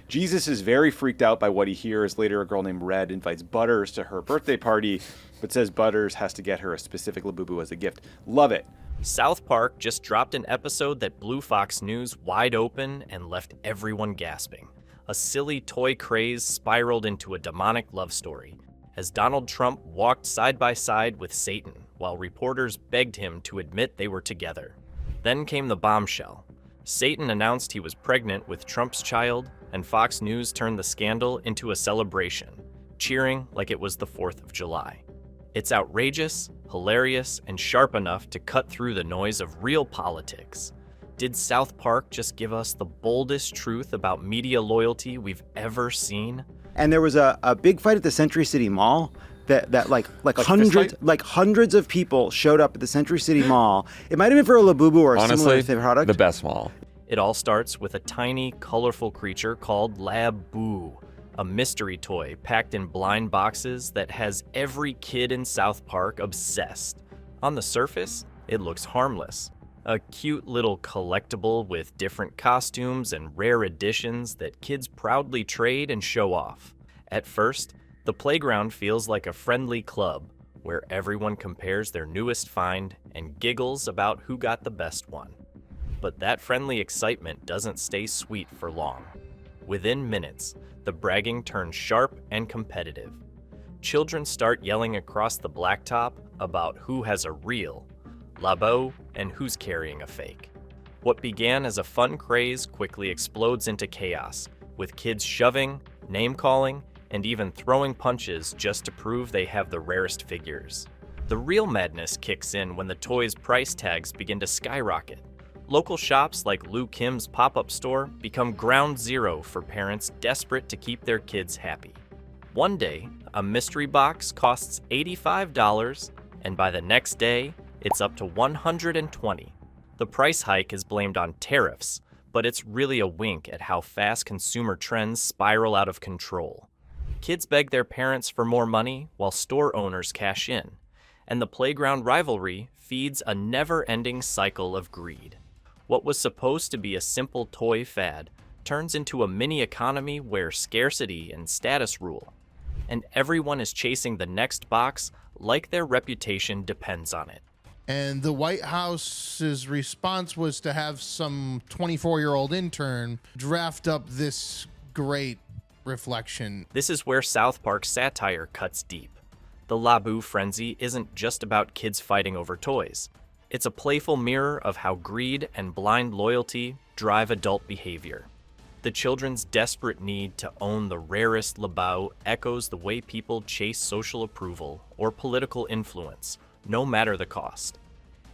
Jesus is very freaked out by what he hears. Later, a girl named Red invites Butters to her birthday party, but says Butters has to get her a specific Labubu as a gift. Love it. South Park just dropped an episode that blew Fox News wide open and left everyone gasping. A silly toy craze spiraled into a demonic love story as Donald Trump walked side by side with Satan while reporters begged him to admit they were together. Then came the bombshell. Satan announced he was pregnant with Trump's child, and Fox News turned the scandal into a celebration, cheering like it was the 4th of July. It's outrageous, hilarious, and sharp enough to cut through the noise of real politics. Did South Park just give us the boldest truth about media loyalty we've ever seen? And there was a big fight at the Century City Mall that hundreds of people showed up at the Century City Mall. It might have been for a Labubu or a similar product. The best mall. It all starts with a tiny, colorful creature called Lab-Boo, a mystery toy packed in blind boxes that has every kid in South Park obsessed. On the surface, it looks harmless. A cute little collectible with different costumes and rare editions that kids proudly trade and show off. At first, the playground feels like a friendly club where everyone compares their newest find and giggles about who got the best one. But that friendly excitement doesn't stay sweet for long. Within minutes, the bragging turns sharp and competitive. Children start yelling across the blacktop about who has a real Labo and who's carrying a fake. What began as a fun craze quickly explodes into chaos, with kids shoving, name-calling, and even throwing punches just to prove they have the rarest figures. The real madness kicks in when the toys' price tags begin to skyrocket. Local shops like Lou Kim's pop-up store become ground zero for parents desperate to keep their kids happy. One day, a mystery box costs $85, and by the next day, it's up to $120. The price hike is blamed on tariffs, but it's really a wink at how fast consumer trends spiral out of control. Kids beg their parents for more money while store owners cash in, and the playground rivalry feeds a never-ending cycle of greed. What was supposed to be a simple toy fad turns into a mini economy where scarcity and status rule, and everyone is chasing the next box like their reputation depends on it. And the White House's response was to have some 24-year-old intern draft up this great reflection. This is where South Park's satire cuts deep. The Labu frenzy isn't just about kids fighting over toys. It's a playful mirror of how greed and blind loyalty drive adult behavior. The children's desperate need to own the rarest Labao echoes the way people chase social approval or political influence, no matter the cost.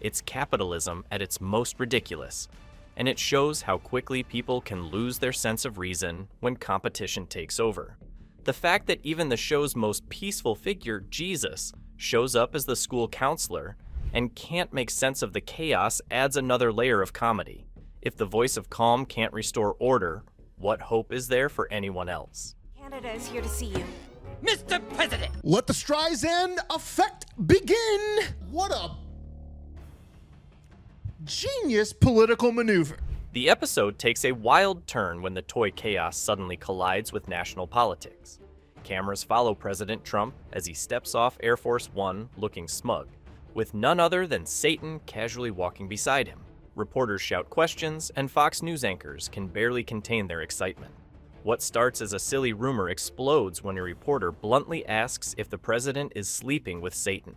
It's capitalism at its most ridiculous, and it shows how quickly people can lose their sense of reason when competition takes over. The fact that even the show's most peaceful figure, Jesus, shows up as the school counselor and can't make sense of the chaos adds another layer of comedy. If the voice of calm can't restore order, what hope is there for anyone else? Canada is here to see you. Mr. President! Let the Streisand effect begin! What a genius political maneuver. The episode takes a wild turn when the toy chaos suddenly collides with national politics. Cameras follow President Trump as he steps off Air Force One looking smug, with none other than Satan casually walking beside him. Reporters shout questions, and Fox News anchors can barely contain their excitement. What starts as a silly rumor explodes when a reporter bluntly asks if the president is sleeping with Satan.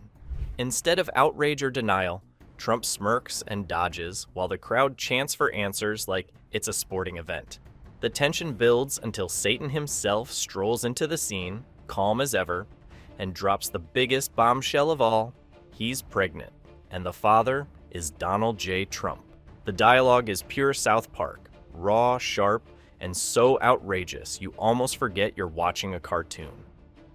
Instead of outrage or denial, Trump smirks and dodges while the crowd chants for answers like it's a sporting event. The tension builds until Satan himself strolls into the scene, calm as ever, and drops the biggest bombshell of all: he's pregnant, and the father is Donald J. Trump. The dialogue is pure South Park, raw, sharp, and so outrageous you almost forget you're watching a cartoon.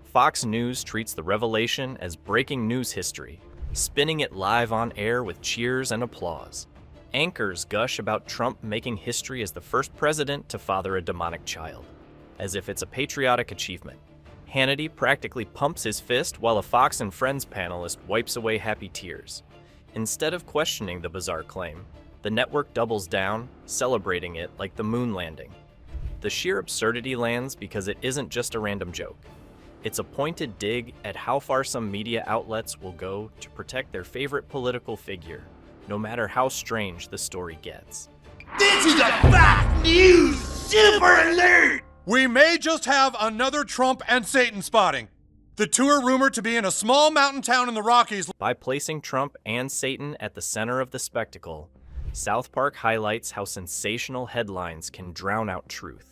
Fox News treats the revelation as breaking news history, spinning it live on air with cheers and applause. Anchors gush about Trump making history as the first president to father a demonic child, as if it's a patriotic achievement. Hannity practically pumps his fist while a Fox and Friends panelist wipes away happy tears. Instead of questioning the bizarre claim, the network doubles down, celebrating it like the moon landing. The sheer absurdity lands because it isn't just a random joke. It's a pointed dig at how far some media outlets will go to protect their favorite political figure, no matter how strange the story gets. This is a Fox News Super Alert! We may just have another Trump and Satan spotting. The two are rumored to be in a small mountain town in the Rockies. By placing Trump and Satan at the center of the spectacle, South Park highlights how sensational headlines can drown out truth.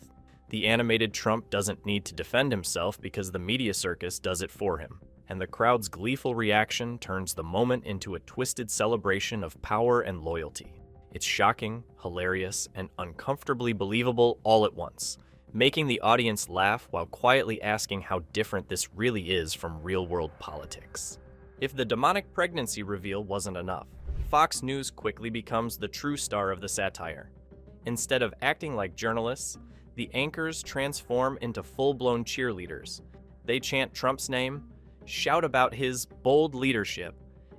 The animated Trump doesn't need to defend himself because the media circus does it for him, and the crowd's gleeful reaction turns the moment into a twisted celebration of power and loyalty. It's shocking, hilarious, and uncomfortably believable all at once, making the audience laugh while quietly asking how different this really is from real-world politics. If the demonic pregnancy reveal wasn't enough, Fox News quickly becomes the true star of the satire. Instead of acting like journalists, the anchors transform into full-blown cheerleaders. They chant Trump's name, shout about his bold leadership,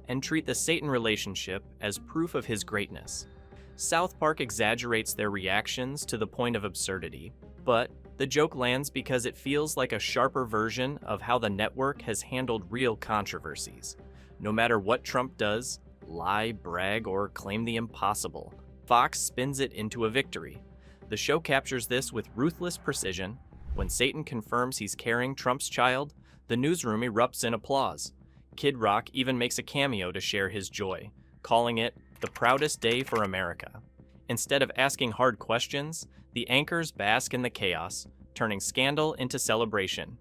and treat the Satan relationship as proof of his greatness. South Park exaggerates their reactions to the point of absurdity, but the joke lands because it feels like a sharper version of how the network has handled real controversies. No matter what Trump does, lie, brag, or claim the impossible, Fox spins it into a victory. The show captures this with ruthless precision. When Satan confirms he's carrying Trump's child, the newsroom erupts in applause. Kid Rock even makes a cameo to share his joy, calling it the proudest day for America. Instead of asking hard questions, the anchors bask in the chaos, turning scandal into celebration.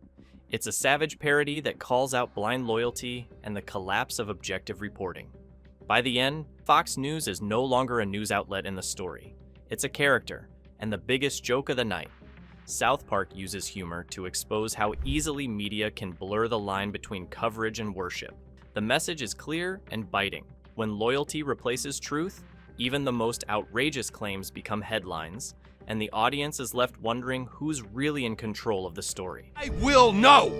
It's a savage parody that calls out blind loyalty and the collapse of objective reporting. By the end, Fox News is no longer a news outlet in the story. It's a character, and the biggest joke of the night. South Park uses humor to expose how easily media can blur the line between coverage and worship. The message is clear and biting. When loyalty replaces truth, even the most outrageous claims become headlines, and the audience is left wondering who's really in control of the story. I will know!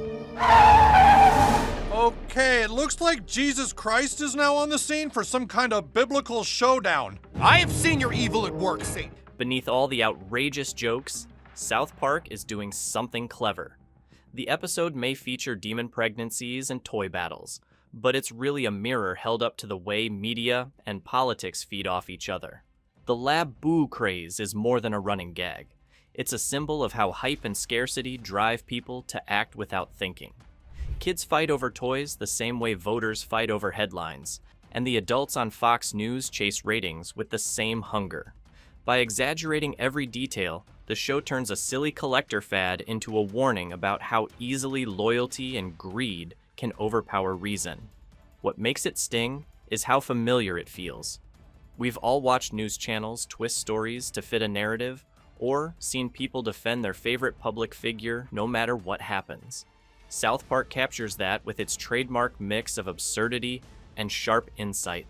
Okay, it looks like Jesus Christ is now on the scene for some kind of biblical showdown. I have seen your evil at work, Satan. Beneath all the outrageous jokes, South Park is doing something clever. The episode may feature demon pregnancies and toy battles, but it's really a mirror held up to the way media and politics feed off each other. The Lab Boo craze is more than a running gag. It's a symbol of how hype and scarcity drive people to act without thinking. Kids fight over toys the same way voters fight over headlines, and the adults on Fox News chase ratings with the same hunger. By exaggerating every detail, the show turns a silly collector fad into a warning about how easily loyalty and greed can overpower reason. What makes it sting is how familiar it feels. We've all watched news channels twist stories to fit a narrative, or seen people defend their favorite public figure no matter what happens. South Park captures that with its trademark mix of absurdity and sharp insight.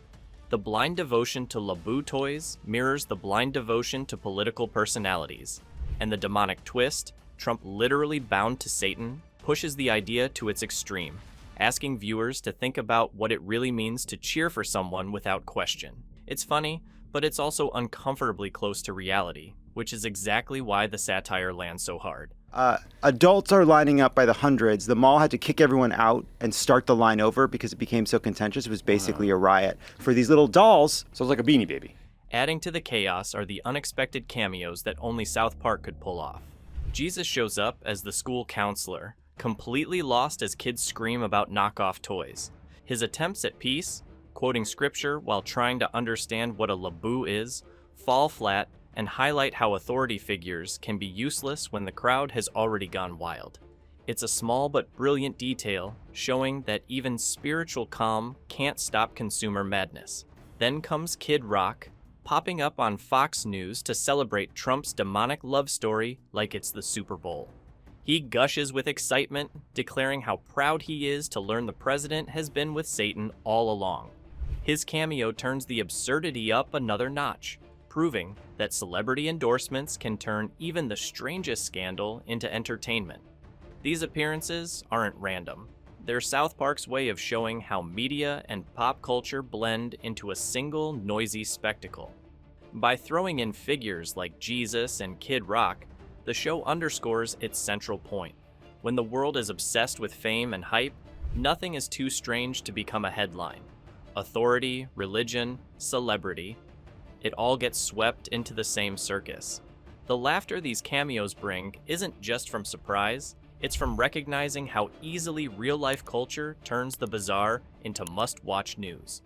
The blind devotion to LaBoo toys mirrors the blind devotion to political personalities, and the demonic twist, Trump literally bound to Satan, pushes the idea to its extreme, asking viewers to think about what it really means to cheer for someone without question. It's funny, but it's also uncomfortably close to reality, which is exactly why the satire lands so hard. Adults are lining up by the hundreds. The mall had to kick everyone out and start the line over because it became so contentious. It was basically a riot. For these little dolls, Sounds like a Beanie Baby. Adding to the chaos are the unexpected cameos that only South Park could pull off. Jesus shows up as the school counselor, completely lost as kids scream about knockoff toys. His attempts at peace, quoting scripture while trying to understand what a LaBoo is, fall flat and highlight how authority figures can be useless when the crowd has already gone wild. It's a small but brilliant detail, showing that even spiritual calm can't stop consumer madness. Then comes Kid Rock, popping up on Fox News to celebrate Trump's demonic love story like it's the Super Bowl. He gushes with excitement, declaring how proud he is to learn the president has been with Satan all along. His cameo turns the absurdity up another notch, proving that celebrity endorsements can turn even the strangest scandal into entertainment. These appearances aren't random. They're South Park's way of showing how media and pop culture blend into a single noisy spectacle. By throwing in figures like Jesus and Kid Rock, the show underscores its central point. When the world is obsessed with fame and hype, nothing is too strange to become a headline. Authority, religion, celebrity, it all gets swept into the same circus. The laughter these cameos bring isn't just from surprise, it's from recognizing how easily real-life culture turns the bizarre into must-watch news.